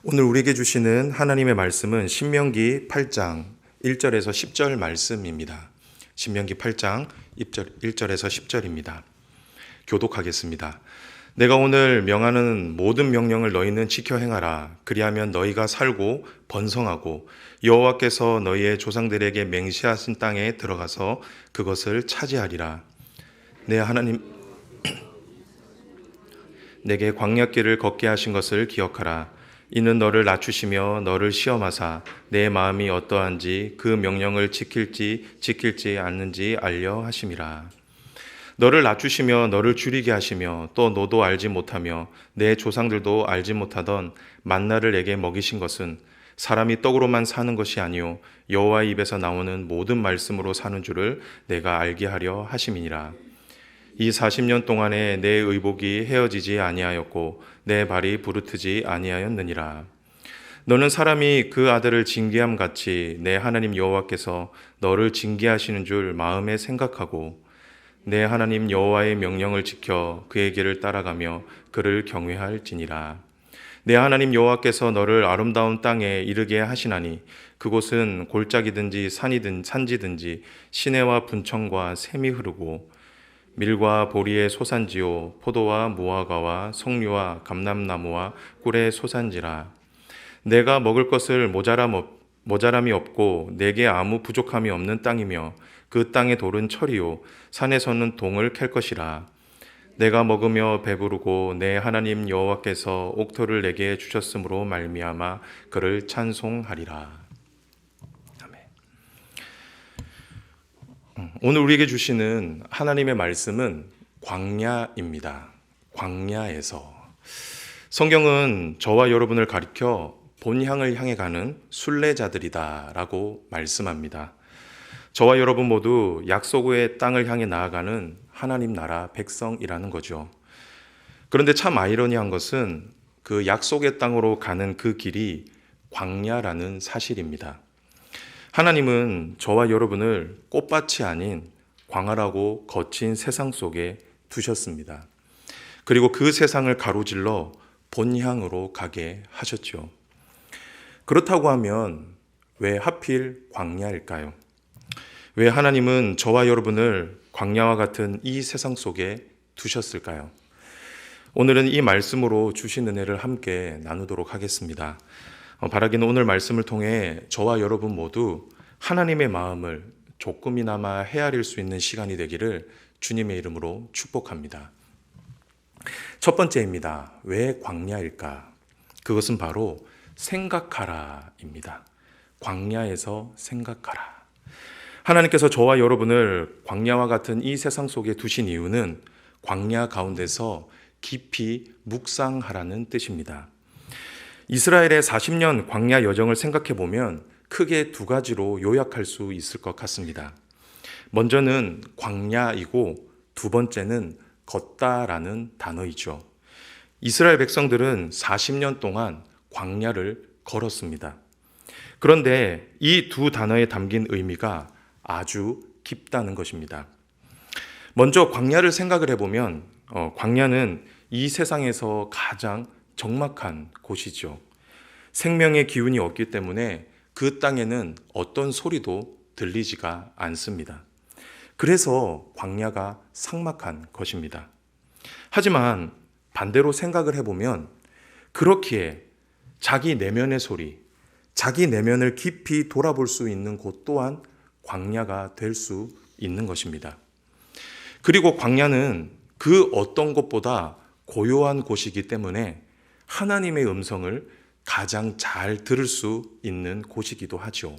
오늘 우리에게 주시는 하나님의 말씀은 신명기 8장 1절에서 10절 말씀입니다. 신명기 8장 1절에서 10절입니다. 교독하겠습니다. 내가 오늘 명하는 모든 명령을 너희는 지켜 행하라. 그리하면 너희가 살고 번성하고 여호와께서 너희의 조상들에게 맹세하신 땅에 들어가서 그것을 차지하리라. 내 하나님 내게 광야길을 걷게 하신 것을 기억하라. 이는 너를 낮추시며 너를 시험하사 내 마음이 어떠한지 그 명령을 지킬지 않는지 알려 하심이라. 너를 낮추시며 너를 줄이게 하시며 또 너도 알지 못하며 내 조상들도 알지 못하던 만나를 내게 먹이신 것은 사람이 떡으로만 사는 것이 아니요 여호와의 입에서 나오는 모든 말씀으로 사는 줄을 내가 알게 하려 하심이니라. 이 40년 동안에 내 의복이 헤어지지 아니하였고 내 발이 부르트지 아니하였느니라. 너는 사람이 그 아들을 징계함 같이 내 하나님 여호와께서 너를 징계하시는 줄 마음에 생각하고 내 하나님 여호와의 명령을 지켜 그의 길을 따라가며 그를 경외할지니라. 내 하나님 여호와께서 너를 아름다운 땅에 이르게 하시나니 그곳은 골짜기든지 산지든지 시내와 분청과 샘이 흐르고 밀과 보리의 소산지요 포도와 무화과와 석류와 감람나무와 꿀의 소산지라. 내가 먹을 것을 모자람이 없고 내게 아무 부족함이 없는 땅이며 그 땅의 돌은 철이요 산에서는 동을 캘 것이라. 내가 먹으며 배부르고 내 하나님 여호와께서 옥토를 내게 주셨으므로 말미암아 그를 찬송하리라. 오늘 우리에게 주시는 하나님의 말씀은 광야입니다. 광야에서 성경은 저와 여러분을 가리켜 본향을 향해 가는 순례자들이다라고 말씀합니다. 저와 여러분 모두 약속의 땅을 향해 나아가는 하나님 나라 백성이라는 거죠. 그런데 참 아이러니한 것은 그 약속의 땅으로 가는 그 길이 광야라는 사실입니다. 하나님은 저와 여러분을 꽃밭이 아닌 광활하고 거친 세상 속에 두셨습니다. 그리고 그 세상을 가로질러 본향으로 가게 하셨죠. 그렇다고 하면 왜 하필 광야일까요? 왜 하나님은 저와 여러분을 광야와 같은 이 세상 속에 두셨을까요? 오늘은 이 말씀으로 주신 은혜를 함께 나누도록 하겠습니다. 바라기는 오늘 말씀을 통해 저와 여러분 모두 하나님의 마음을 조금이나마 헤아릴 수 있는 시간이 되기를 주님의 이름으로 축복합니다. 첫 번째입니다. 왜 광야일까? 그것은 바로 생각하라입니다. 광야에서 생각하라. 하나님께서 저와 여러분을 광야와 같은 이 세상 속에 두신 이유는 광야 가운데서 깊이 묵상하라는 뜻입니다. 이스라엘의 40년 광야 여정을 생각해 보면 크게 두 가지로 요약할 수 있을 것 같습니다. 먼저는 광야이고 두 번째는 걷다라는 단어이죠. 이스라엘 백성들은 40년 동안 광야를 걸었습니다. 그런데 이 두 단어에 담긴 의미가 아주 깊다는 것입니다. 먼저 광야를 생각을 해보면 광야는 이 세상에서 가장 적막한 곳이죠. 생명의 기운이 없기 때문에 그 땅에는 어떤 소리도 들리지가 않습니다. 그래서 광야가 삭막한 것입니다. 하지만 반대로 생각을 해보면 그렇기에 자기 내면의 소리, 자기 내면을 깊이 돌아볼 수 있는 곳 또한 광야가 될 수 있는 것입니다. 그리고 광야는 그 어떤 곳보다 고요한 곳이기 때문에 하나님의 음성을 가장 잘 들을 수 있는 곳이기도 하죠.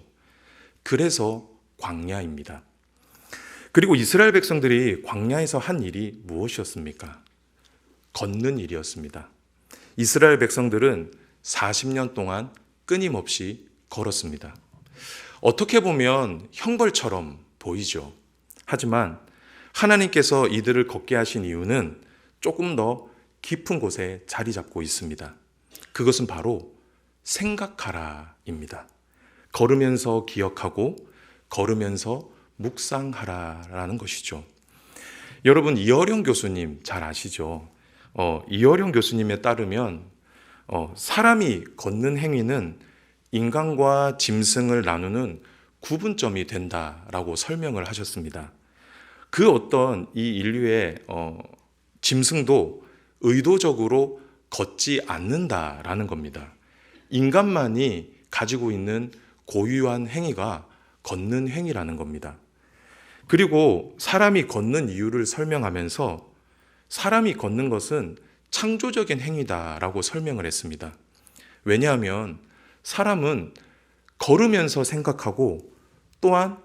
그래서 광야입니다. 그리고 이스라엘 백성들이 광야에서 한 일이 무엇이었습니까? 걷는 일이었습니다. 이스라엘 백성들은 40년 동안 끊임없이 걸었습니다. 어떻게 보면 형벌처럼 보이죠. 하지만 하나님께서 이들을 걷게 하신 이유는 조금 더 깊은 곳에 자리 잡고 있습니다. 그것은 바로 생각하라입니다. 걸으면서 기억하고 걸으면서 묵상하라라는 것이죠. 여러분 이어령 교수님 잘 아시죠? 이어령 교수님에 따르면 사람이 걷는 행위는 인간과 짐승을 나누는 구분점이 된다라고 설명을 하셨습니다. 그 어떤 이 인류의 짐승도 의도적으로 걷지 않는다라는 겁니다. 인간만이 가지고 있는 고유한 행위가 걷는 행위라는 겁니다. 그리고 사람이 걷는 이유를 설명하면서 사람이 걷는 것은 창조적인 행위다라고 설명을 했습니다. 왜냐하면 사람은 걸으면서 생각하고 또한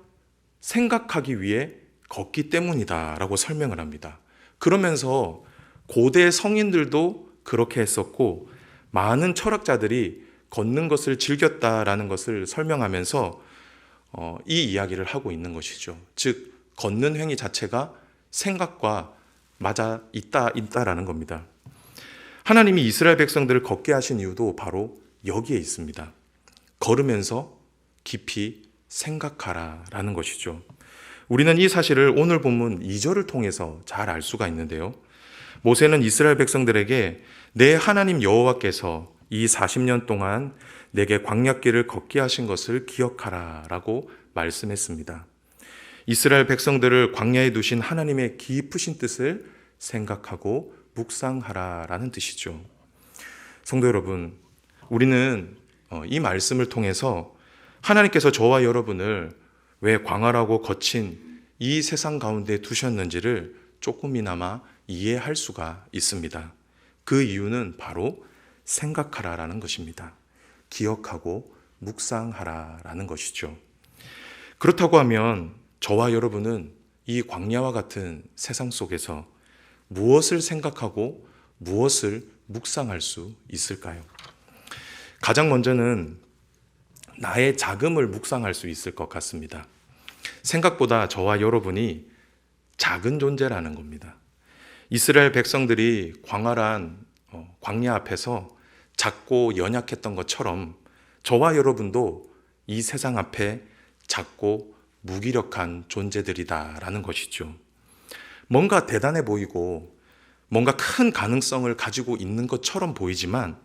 생각하기 위해 걷기 때문이다라고 설명을 합니다. 그러면서 고대 성인들도 그렇게 했었고 많은 철학자들이 걷는 것을 즐겼다라는 것을 설명하면서 이 이야기를 하고 있는 것이죠. 즉 걷는 행위 자체가 생각과 맞아 있다라는 겁니다. 하나님이 이스라엘 백성들을 걷게 하신 이유도 바로 여기에 있습니다. 걸으면서 깊이 생각하라라는 것이죠. 우리는 이 사실을 오늘 본문 2절을 통해서 잘 알 수가 있는데요. 모세는 이스라엘 백성들에게 내 하나님 여호와께서 이 40년 동안 내게 광야길을 걷게 하신 것을 기억하라라고 말씀했습니다. 이스라엘 백성들을 광야에 두신 하나님의 깊으신 뜻을 생각하고 묵상하라라는 뜻이죠. 성도 여러분, 우리는 이 말씀을 통해서 하나님께서 저와 여러분을 왜 광활하고 거친 이 세상 가운데 두셨는지를 조금이나마 이해할 수가 있습니다. 그 이유는 바로 생각하라라는 것입니다. 기억하고 묵상하라라는 것이죠. 그렇다고 하면 저와 여러분은 이 광야와 같은 세상 속에서 무엇을 생각하고 무엇을 묵상할 수 있을까요? 가장 먼저는 나의 자금을 묵상할 수 있을 것 같습니다. 생각보다 저와 여러분이 작은 존재라는 겁니다. 이스라엘 백성들이 광활한 광야 앞에서 작고 연약했던 것처럼 저와 여러분도 이 세상 앞에 작고 무기력한 존재들이다라는 것이죠. 뭔가 대단해 보이고 뭔가 큰 가능성을 가지고 있는 것처럼 보이지만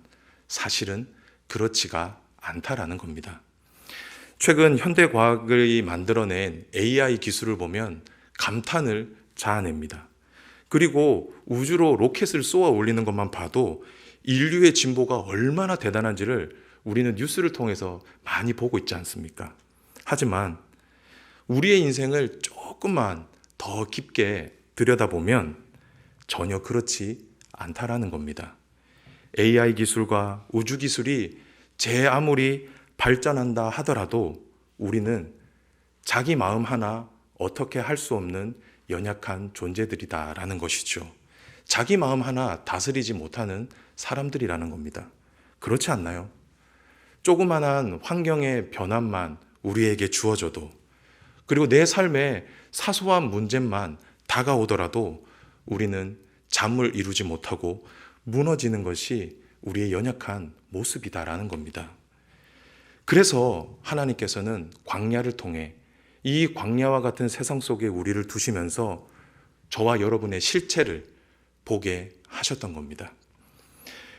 사실은 그렇지가 않다라는 겁니다. 최근 현대과학이 만들어낸 AI 기술을 보면 감탄을 자아냅니다. 그리고 우주로 로켓을 쏘아 올리는 것만 봐도 인류의 진보가 얼마나 대단한지를 우리는 뉴스를 통해서 많이 보고 있지 않습니까? 하지만 우리의 인생을 조금만 더 깊게 들여다보면 전혀 그렇지 않다라는 겁니다. AI 기술과 우주 기술이 제 아무리 발전한다 하더라도 우리는 자기 마음 하나 어떻게 할 수 없는 연약한 존재들이다라는 것이죠. 자기 마음 하나 다스리지 못하는 사람들이라는 겁니다. 그렇지 않나요? 조그만한 환경의 변화만 우리에게 주어져도, 그리고 내 삶에 사소한 문제만 다가오더라도 우리는 잠을 이루지 못하고 무너지는 것이 우리의 연약한 모습이다라는 겁니다. 그래서 하나님께서는 광야를 통해 이 광야와 같은 세상 속에 우리를 두시면서 저와 여러분의 실체를 보게 하셨던 겁니다.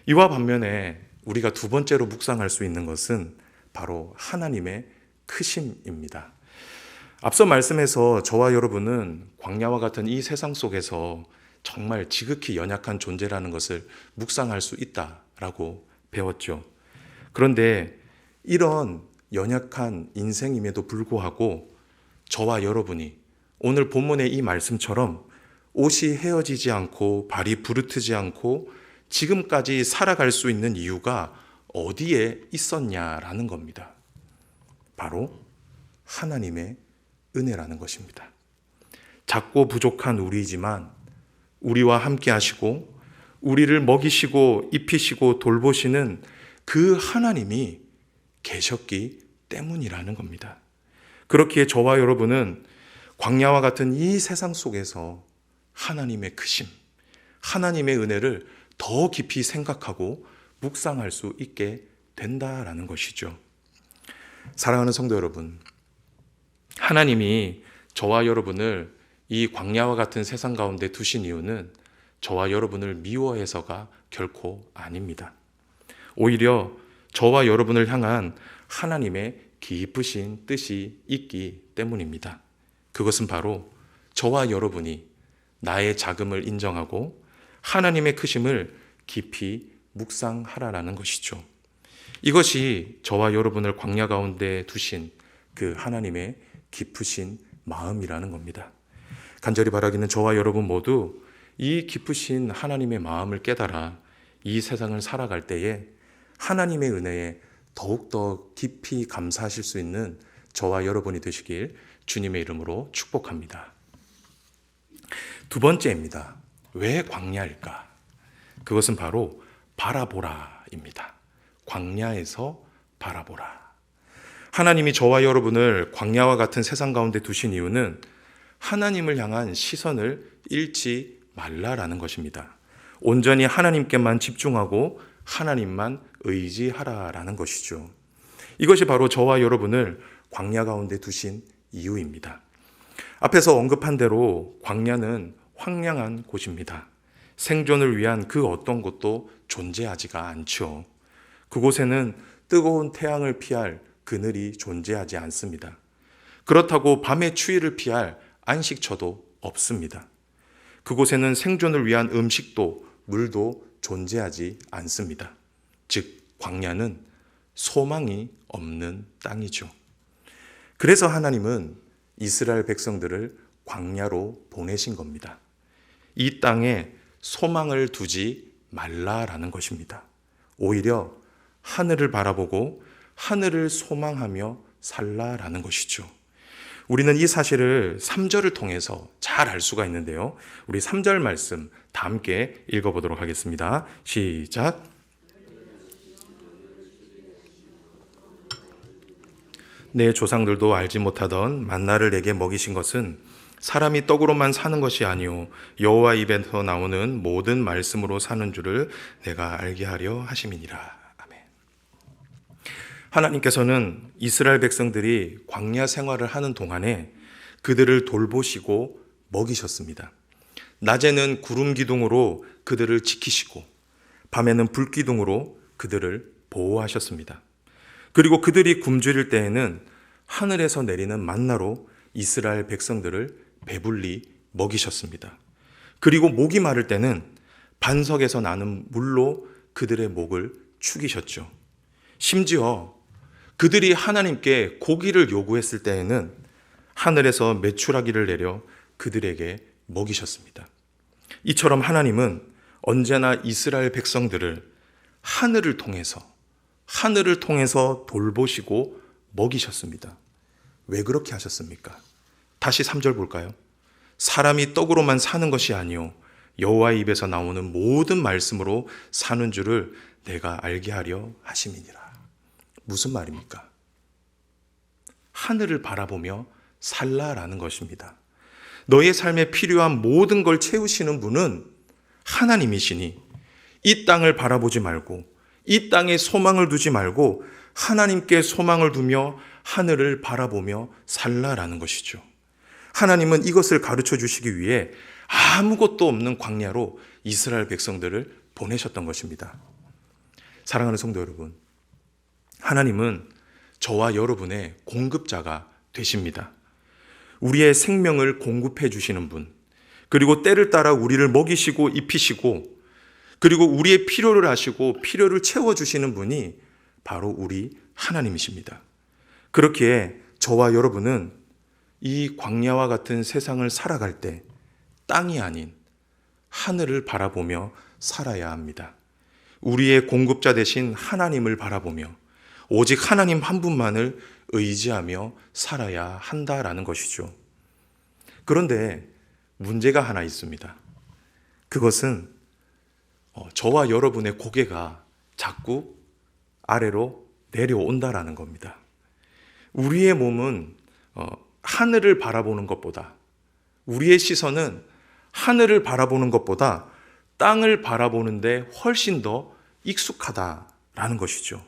이와 반면에 우리가 두 번째로 묵상할 수 있는 것은 바로 하나님의 크심입니다. 앞서 말씀에서 저와 여러분은 광야와 같은 이 세상 속에서 정말 지극히 연약한 존재라는 것을 묵상할 수 있다라고 배웠죠. 그런데 이런 연약한 인생임에도 불구하고 저와 여러분이 오늘 본문의 이 말씀처럼 옷이 헤어지지 않고 발이 부르트지 않고 지금까지 살아갈 수 있는 이유가 어디에 있었냐라는 겁니다. 바로 하나님의 은혜라는 것입니다. 작고 부족한 우리이지만 우리와 함께 하시고 우리를 먹이시고 입히시고 돌보시는 그 하나님이 계셨기 때문이라는 겁니다. 그렇기에 저와 여러분은 광야와 같은 이 세상 속에서 하나님의 크심, 하나님의 은혜를 더 깊이 생각하고 묵상할 수 있게 된다라는 것이죠. 사랑하는 성도 여러분, 하나님이 저와 여러분을 이 광야와 같은 세상 가운데 두신 이유는 저와 여러분을 미워해서가 결코 아닙니다. 오히려 저와 여러분을 향한 하나님의 깊으신 뜻이 있기 때문입니다. 그것은 바로 저와 여러분이 나의 작음을 인정하고 하나님의 크심을 깊이 묵상하라라는 것이죠. 이것이 저와 여러분을 광야 가운데 두신 그 하나님의 깊으신 마음이라는 겁니다. 간절히 바라기는 저와 여러분 모두 이 깊으신 하나님의 마음을 깨달아 이 세상을 살아갈 때에 하나님의 은혜에 더욱더 깊이 감사하실 수 있는 저와 여러분이 되시길 주님의 이름으로 축복합니다. 두 번째입니다. 왜 광야일까? 그것은 바로 바라보라입니다. 광야에서 바라보라. 하나님이 저와 여러분을 광야와 같은 세상 가운데 두신 이유는 하나님을 향한 시선을 잃지 말라라는 것입니다. 온전히 하나님께만 집중하고 하나님만 의지하라라는 것이죠. 이것이 바로 저와 여러분을 광야 가운데 두신 이유입니다. 앞에서 언급한 대로 광야는 황량한 곳입니다. 생존을 위한 그 어떤 것도 존재하지가 않죠. 그곳에는 뜨거운 태양을 피할 그늘이 존재하지 않습니다. 그렇다고 밤의 추위를 피할 안식처도 없습니다. 그곳에는 생존을 위한 음식도 물도 존재하지 않습니다. 즉, 광야는 소망이 없는 땅이죠. 그래서 하나님은 이스라엘 백성들을 광야로 보내신 겁니다. 이 땅에 소망을 두지 말라라는 것입니다. 오히려 하늘을 바라보고 하늘을 소망하며 살라라는 것이죠. 우리는 이 사실을 3절을 통해서 잘 알 수가 있는데요. 우리 3절 말씀 다 함께 읽어보도록 하겠습니다. 시작. 내 조상들도 알지 못하던 만나를 내게 먹이신 것은 사람이 떡으로만 사는 것이 아니오 여호와 입에서 나오는 모든 말씀으로 사는 줄을 내가 알게 하려 하심이니라. 아멘. 하나님께서는 이스라엘 백성들이 광야 생활을 하는 동안에 그들을 돌보시고 먹이셨습니다. 낮에는 구름 기둥으로 그들을 지키시고 밤에는 불 기둥으로 그들을 보호하셨습니다. 그리고 그들이 굶주릴 때에는 하늘에서 내리는 만나로 이스라엘 백성들을 배불리 먹이셨습니다. 그리고 목이 마를 때는 반석에서 나는 물로 그들의 목을 축이셨죠. 심지어 그들이 하나님께 고기를 요구했을 때에는 하늘에서 메추라기를 내려 그들에게 먹이셨습니다. 이처럼 하나님은 언제나 이스라엘 백성들을 하늘을 통해서 돌보시고 먹이셨습니다. 왜 그렇게 하셨습니까? 다시 3절 볼까요? 사람이 떡으로만 사는 것이 아니오 여호와의 입에서 나오는 모든 말씀으로 사는 줄을 내가 알게 하려 하심이니라. 무슨 말입니까? 하늘을 바라보며 살라라는 것입니다. 너의 삶에 필요한 모든 걸 채우시는 분은 하나님이시니 이 땅을 바라보지 말고 이 땅에 소망을 두지 말고 하나님께 소망을 두며 하늘을 바라보며 살라라는 것이죠. 하나님은 이것을 가르쳐 주시기 위해 아무것도 없는 광야로 이스라엘 백성들을 보내셨던 것입니다. 사랑하는 성도 여러분, 하나님은 저와 여러분의 공급자가 되십니다. 우리의 생명을 공급해 주시는 분, 그리고 때를 따라 우리를 먹이시고 입히시고, 그리고 우리의 필요를 아시고 필요를 채워주시는 분이 바로 우리 하나님이십니다. 그렇기에 저와 여러분은 이 광야와 같은 세상을 살아갈 때 땅이 아닌 하늘을 바라보며 살아야 합니다. 우리의 공급자 되신 하나님을 바라보며 오직 하나님 한 분만을 의지하며 살아야 한다라는 것이죠. 그런데 문제가 하나 있습니다. 그것은 저와 여러분의 고개가 자꾸 아래로 내려온다라는 겁니다. 우리의 몸은 하늘을 바라보는 것보다, 우리의 시선은 하늘을 바라보는 것보다 땅을 바라보는데 훨씬 더 익숙하다라는 것이죠.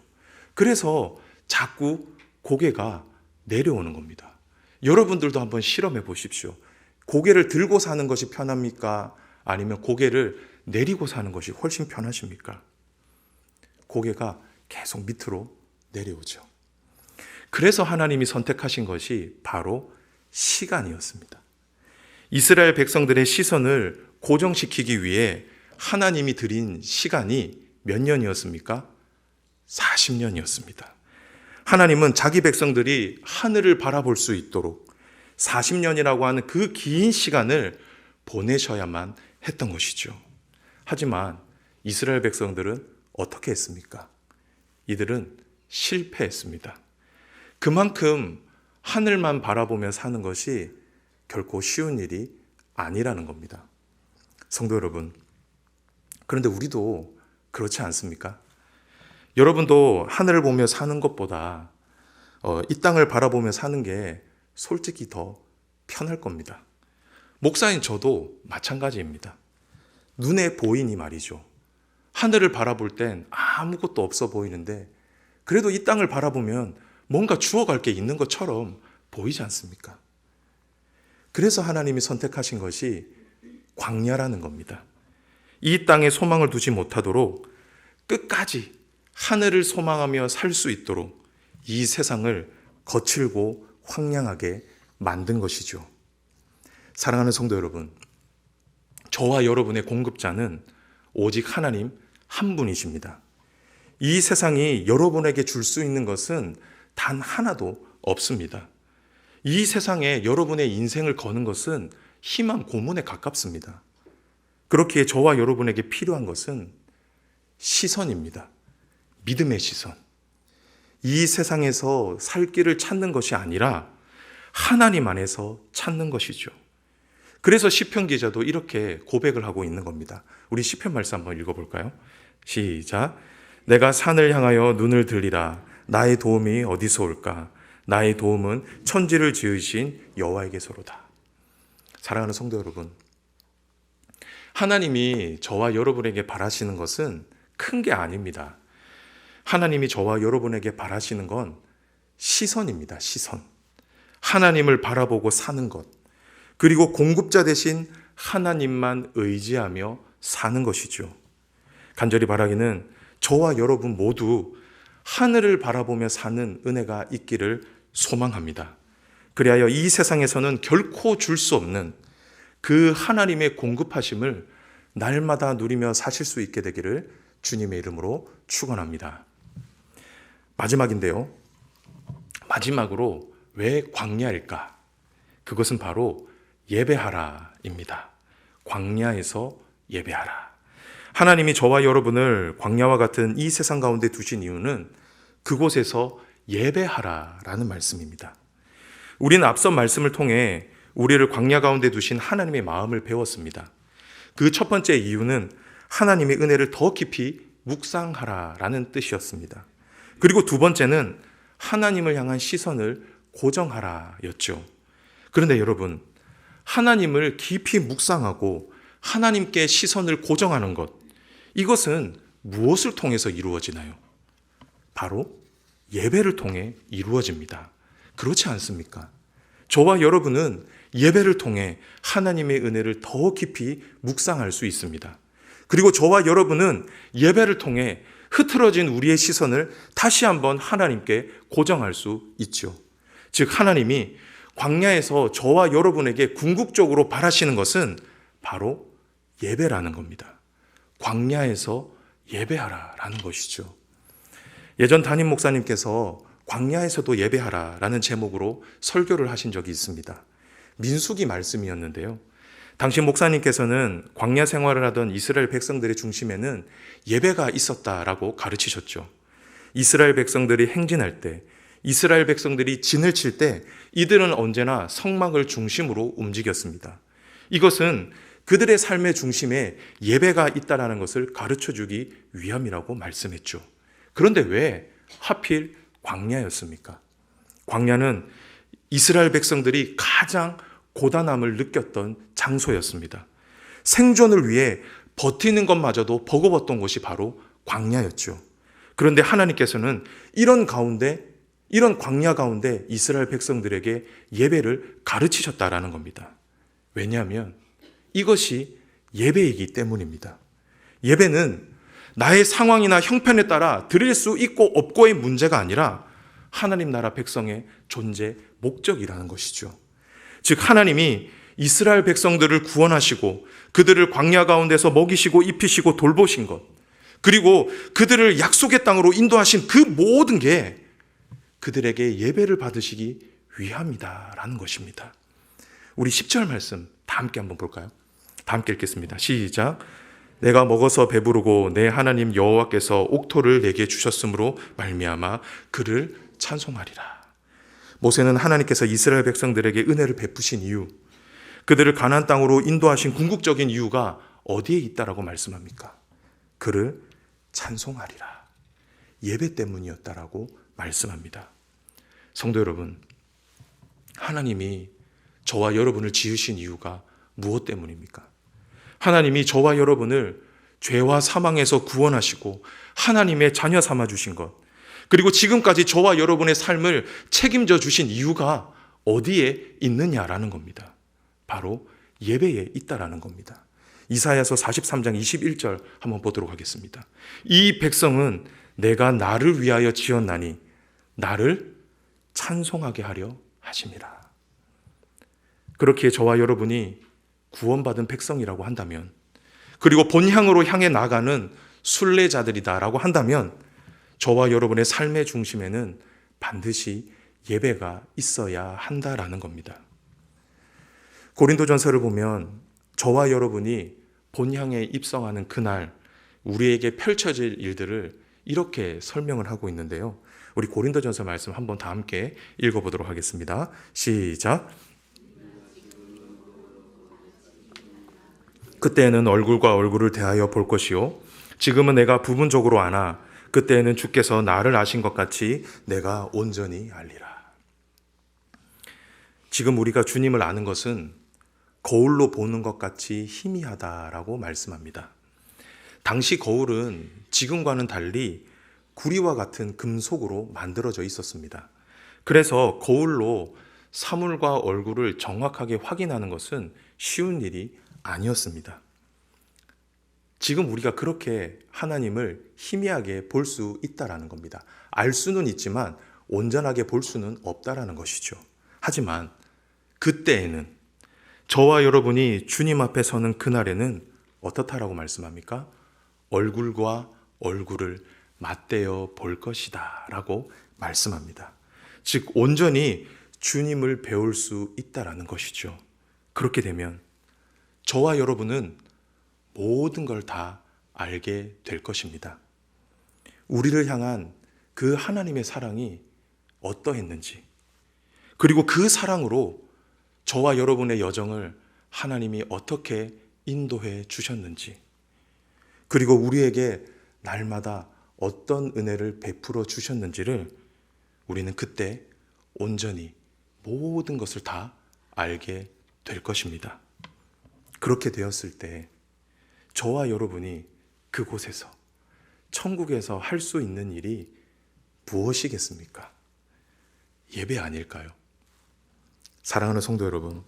그래서 자꾸 고개가 내려오는 겁니다. 여러분들도 한번 실험해 보십시오. 고개를 들고 사는 것이 편합니까? 아니면 고개를 내리고 사는 것이 훨씬 편하십니까? 고개가 계속 밑으로 내려오죠. 그래서 하나님이 선택하신 것이 바로 시간이었습니다. 이스라엘 백성들의 시선을 고정시키기 위해 하나님이 드린 시간이 몇 년이었습니까? 40년이었습니다. 하나님은 자기 백성들이 하늘을 바라볼 수 있도록 40년이라고 하는 그 긴 시간을 보내셔야만 했던 것이죠. 하지만 이스라엘 백성들은 어떻게 했습니까? 이들은 실패했습니다. 그만큼 하늘만 바라보며 사는 것이 결코 쉬운 일이 아니라는 겁니다. 성도 여러분, 그런데 우리도 그렇지 않습니까? 여러분도 하늘을 보며 사는 것보다 이 땅을 바라보며 사는 게 솔직히 더 편할 겁니다. 목사인 저도 마찬가지입니다. 눈에 보이니 말이죠. 하늘을 바라볼 땐 아무것도 없어 보이는데 그래도 이 땅을 바라보면 뭔가 주워갈 게 있는 것처럼 보이지 않습니까? 그래서 하나님이 선택하신 것이 광야라는 겁니다. 이 땅에 소망을 두지 못하도록 끝까지 하늘을 소망하며 살 수 있도록 이 세상을 거칠고 황량하게 만든 것이죠. 사랑하는 성도 여러분, 저와 여러분의 공급자는 오직 하나님 한 분이십니다. 이 세상이 여러분에게 줄 수 있는 것은 단 하나도 없습니다. 이 세상에 여러분의 인생을 거는 것은 희망 고문에 가깝습니다. 그렇기에 저와 여러분에게 필요한 것은 시선입니다. 믿음의 시선. 이 세상에서 살 길을 찾는 것이 아니라 하나님 안에서 찾는 것이죠. 그래서 시편 기자도 이렇게 고백을 하고 있는 겁니다. 우리 시편 말씀 한번 읽어볼까요? 시작. 내가 산을 향하여 눈을 들리라. 나의 도움이 어디서 올까? 나의 도움은 천지를 지으신 여호와에게서로다. 사랑하는 성도 여러분, 하나님이 저와 여러분에게 바라시는 것은 큰 게 아닙니다. 하나님이 저와 여러분에게 바라시는 건 시선입니다. 시선. 하나님을 바라보고 사는 것, 그리고 공급자 대신 하나님만 의지하며 사는 것이죠. 간절히 바라기는 저와 여러분 모두 하늘을 바라보며 사는 은혜가 있기를 소망합니다. 그리하여 이 세상에서는 결코 줄 수 없는 그 하나님의 공급하심을 날마다 누리며 사실 수 있게 되기를 주님의 이름으로 축원합니다. 마지막인데요. 마지막으로 왜 광야일까? 그것은 바로 예배하라입니다. 광야에서 예배하라. 하나님이 저와 여러분을 광야와 같은 이 세상 가운데 두신 이유는 그곳에서 예배하라라는 말씀입니다. 우리는 앞선 말씀을 통해 우리를 광야 가운데 두신 하나님의 마음을 배웠습니다. 그 첫 번째 이유는 하나님의 은혜를 더 깊이 묵상하라라는 뜻이었습니다. 그리고 두 번째는 하나님을 향한 시선을 고정하라였죠. 그런데 여러분, 하나님을 깊이 묵상하고 하나님께 시선을 고정하는 것, 이것은 무엇을 통해서 이루어지나요? 바로 예배를 통해 이루어집니다. 그렇지 않습니까? 저와 여러분은 예배를 통해 하나님의 은혜를 더 깊이 묵상할 수 있습니다. 그리고 저와 여러분은 예배를 통해 흐트러진 우리의 시선을 다시 한번 하나님께 고정할 수 있죠. 즉 하나님이 광야에서 저와 여러분에게 궁극적으로 바라시는 것은 바로 예배라는 겁니다. 광야에서 예배하라라는 것이죠. 예전 담임 목사님께서 광야에서도 예배하라라는 제목으로 설교를 하신 적이 있습니다. 민수기 말씀이었는데요. 당시 목사님께서는 광야 생활을 하던 이스라엘 백성들의 중심에는 예배가 있었다라고 가르치셨죠. 이스라엘 백성들이 행진할 때, 이스라엘 백성들이 진을 칠 때 이들은 언제나 성막을 중심으로 움직였습니다. 이것은 그들의 삶의 중심에 예배가 있다는 것을 가르쳐주기 위함이라고 말씀했죠. 그런데 왜 하필 광야였습니까? 광야는 이스라엘 백성들이 가장 고단함을 느꼈던 장소였습니다. 생존을 위해 버티는 것마저도 버거웠던 곳이 바로 광야였죠. 그런데 하나님께서는 이런 광야 가운데 이스라엘 백성들에게 예배를 가르치셨다라는 겁니다. 왜냐하면 이것이 예배이기 때문입니다. 예배는 나의 상황이나 형편에 따라 드릴 수 있고 없고의 문제가 아니라 하나님 나라 백성의 존재 목적이라는 것이죠. 즉 하나님이 이스라엘 백성들을 구원하시고 그들을 광야 가운데서 먹이시고 입히시고 돌보신 것, 그리고 그들을 약속의 땅으로 인도하신 그 모든 게 그들에게 예배를 받으시기 위함이다라는 것입니다. 우리 10절 말씀 다 함께 한번 볼까요? 다 함께 읽겠습니다. 시작. 내가 먹어서 배부르고 내 하나님 여호와께서 옥토를 내게 주셨으므로 말미암아 그를 찬송하리라. 모세는 하나님께서 이스라엘 백성들에게 은혜를 베푸신 이유, 그들을 가나안 땅으로 인도하신 궁극적인 이유가 어디에 있다라고 말씀합니까? 그를 찬송하리라. 예배 때문이었다라고 말씀합니다. 성도 여러분, 하나님이 저와 여러분을 지으신 이유가 무엇 때문입니까? 하나님이 저와 여러분을 죄와 사망에서 구원하시고 하나님의 자녀 삼아 주신 것, 그리고 지금까지 저와 여러분의 삶을 책임져 주신 이유가 어디에 있느냐라는 겁니다. 바로 예배에 있다라는 겁니다. 이사야서 43장 21절 한번 보도록 하겠습니다. 이 백성은 내가 나를 위하여 지었나니 나를 찬송하게 하려 하심이라. 그렇게 저와 여러분이 구원받은 백성이라고 한다면, 그리고 본향으로 향해 나가는 순례자들이다라고 한다면, 저와 여러분의 삶의 중심에는 반드시 예배가 있어야 한다라는 겁니다. 고린도전서를 보면 저와 여러분이 본향에 입성하는 그날 우리에게 펼쳐질 일들을 이렇게 설명을 하고 있는데요. 우리 고린도전서 말씀 한번 다 함께 읽어보도록 하겠습니다. 시작. 그때에는 얼굴과 얼굴을 대하여 볼 것이요 지금은 내가 부분적으로 아나 그때에는 주께서 나를 아신 것 같이 내가 온전히 알리라. 지금 우리가 주님을 아는 것은 거울로 보는 것 같이 희미하다라고 말씀합니다. 당시 거울은 지금과는 달리 구리와 같은 금속으로 만들어져 있었습니다. 그래서 거울로 사물과 얼굴을 정확하게 확인하는 것은 쉬운 일이 아니었습니다. 지금 우리가 그렇게 하나님을 희미하게 볼 수 있다라는 겁니다. 알 수는 있지만 온전하게 볼 수는 없다라는 것이죠. 하지만 그때에는, 저와 여러분이 주님 앞에 서는 그날에는 어떻다라고 말씀합니까? 얼굴과 얼굴을 맞대어 볼 것이다 라고 말씀합니다. 즉 온전히 주님을 배울 수 있다라는 것이죠. 그렇게 되면 저와 여러분은 모든 걸 다 알게 될 것입니다. 우리를 향한 그 하나님의 사랑이 어떠했는지, 그리고 그 사랑으로 저와 여러분의 여정을 하나님이 어떻게 인도해 주셨는지, 그리고 우리에게 날마다 어떤 은혜를 베풀어 주셨는지를 우리는 그때 온전히 모든 것을 다 알게 될 것입니다. 그렇게 되었을 때 저와 여러분이 그곳에서, 천국에서 할 수 있는 일이 무엇이겠습니까? 예배 아닐까요? 사랑하는 성도 여러분,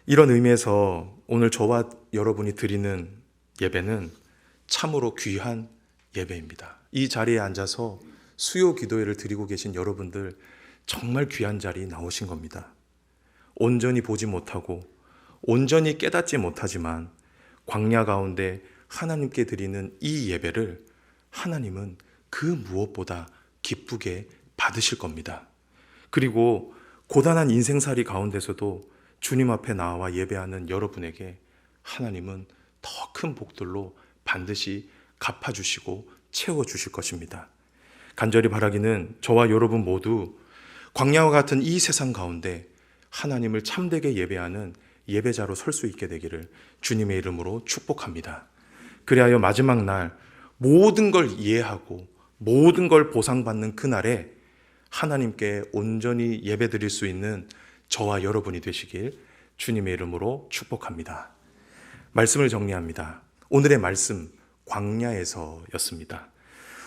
이런 의미에서 오늘 저와 여러분이 드리는 예배는 참으로 귀한 예배입니다. 이 자리에 앉아서 수요 기도회를 드리고 계신 여러분들 정말 귀한 자리 나오신 겁니다. 온전히 보지 못하고 온전히 깨닫지 못하지만 광야 가운데 하나님께 드리는 이 예배를 하나님은 그 무엇보다 기쁘게 받으실 겁니다. 그리고 고단한 인생살이 가운데서도 주님 앞에 나와 예배하는 여러분에게 하나님은 더 큰 복들로 반드시 갚아주시고 채워주실 것입니다. 간절히 바라기는 저와 여러분 모두 광야와 같은 이 세상 가운데 하나님을 참되게 예배하는 예배자로 설 수 있게 되기를 주님의 이름으로 축복합니다. 그리하여 마지막 날 모든 걸 이해하고 모든 걸 보상받는 그날에 하나님께 온전히 예배드릴 수 있는 저와 여러분이 되시길 주님의 이름으로 축복합니다. 말씀을 정리합니다. 오늘의 말씀, 광야에서였습니다.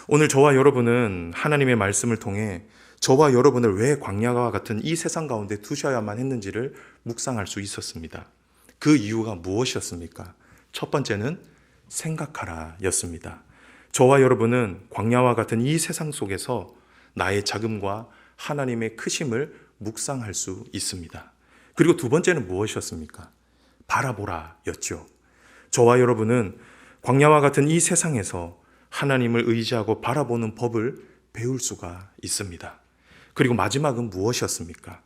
오늘 저와 여러분은 하나님의 말씀을 통해 저와 여러분을 왜 광야와 같은 이 세상 가운데 두셔야만 했는지를 묵상할 수 있었습니다. 그 이유가 무엇이었습니까? 첫 번째는 생각하라 였습니다. 저와 여러분은 광야와 같은 이 세상 속에서 나의 작음과 하나님의 크심을 묵상할 수 있습니다. 그리고 두 번째는 무엇이었습니까? 바라보라 였죠. 저와 여러분은 광야와 같은 이 세상에서 하나님을 의지하고 바라보는 법을 배울 수가 있습니다. 그리고 마지막은 무엇이었습니까?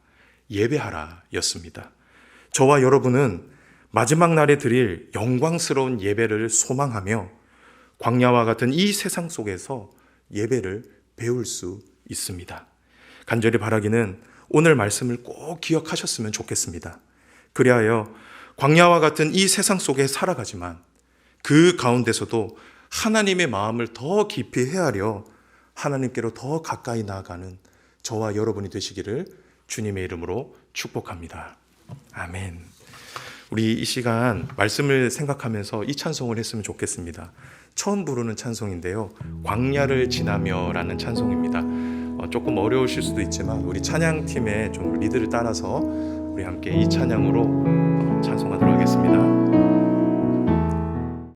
예배하라 였습니다. 저와 여러분은 마지막 날에 드릴 영광스러운 예배를 소망하며 광야와 같은 이 세상 속에서 예배를 배울 수 있습니다. 간절히 바라기는 오늘 말씀을 꼭 기억하셨으면 좋겠습니다. 그리하여 광야와 같은 이 세상 속에 살아가지만 그 가운데서도 하나님의 마음을 더 깊이 헤아려 하나님께로 더 가까이 나아가는 저와 여러분이 되시기를 주님의 이름으로 축복합니다. 아멘. 우리 이 시간 말씀을 생각하면서 이 찬송을 했으면 좋겠습니다. 처음 부르는 찬송인데요. 광야를 지나며 라는 찬송입니다. 조금 어려우실 수도 있지만 우리 찬양팀의 좀 리드를 따라서 우리 함께 이 찬양으로 찬송하도록